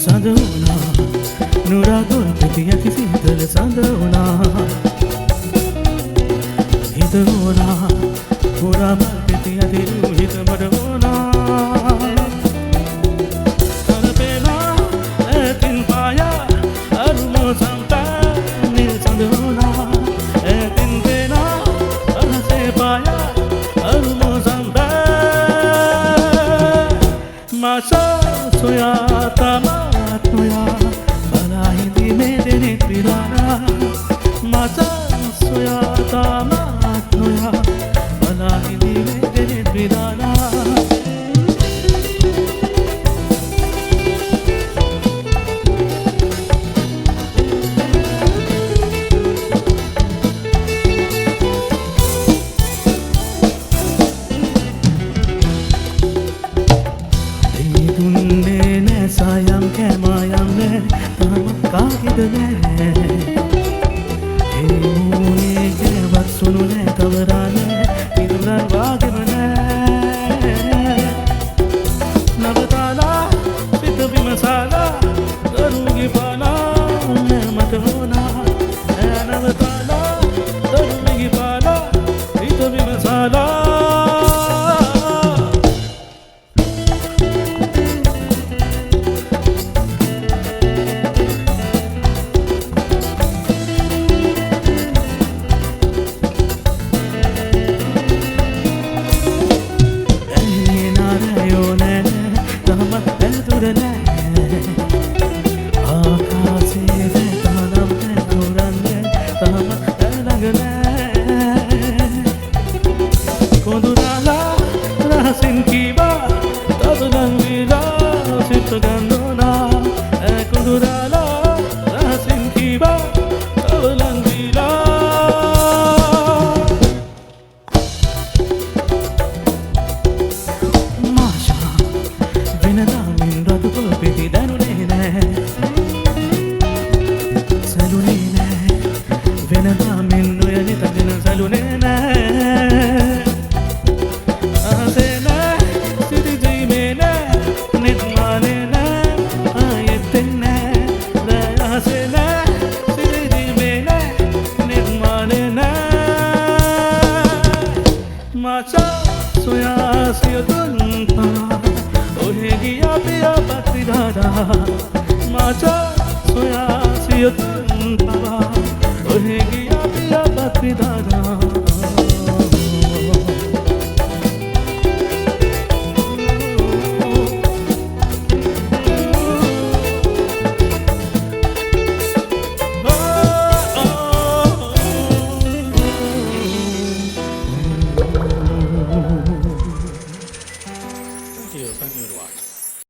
සඳවුණා නුරාගොල් පිටි ඇති සීතල සඳවුණා හිත වුණා පුරාම පිටි ඇති හිත මඩ වුණා කලපේනා ඇතින් පාය අරුම සම්පන්නේ සඳවුණා ඇතින් පේනා අහසේ පාය අරුම සම්පන්නේ මාසා සොයා තමාත් නොයා බලා හිඳීමේ දෙනෙත් විරානා මාසා සොයා තමාත් නොයා බලා හිඳීමේ දෙනෙත් විරානා sayang kemayang ne tamat kaagida ne mune kevat sunu ne kawarane iduran wagema ne navatala sit bimasala darugi pala ne mata hona navatala darugi pala sit bimasala Rasin kiba tablang vila sitagandona kundurala rasin kiba tablang vila masha vinada min ratu ko piti danune ne salune ne vinada min noyani tadina salune ne Macha soya siya dunpa ohe giya piya patri dada Macha soya siya dunpa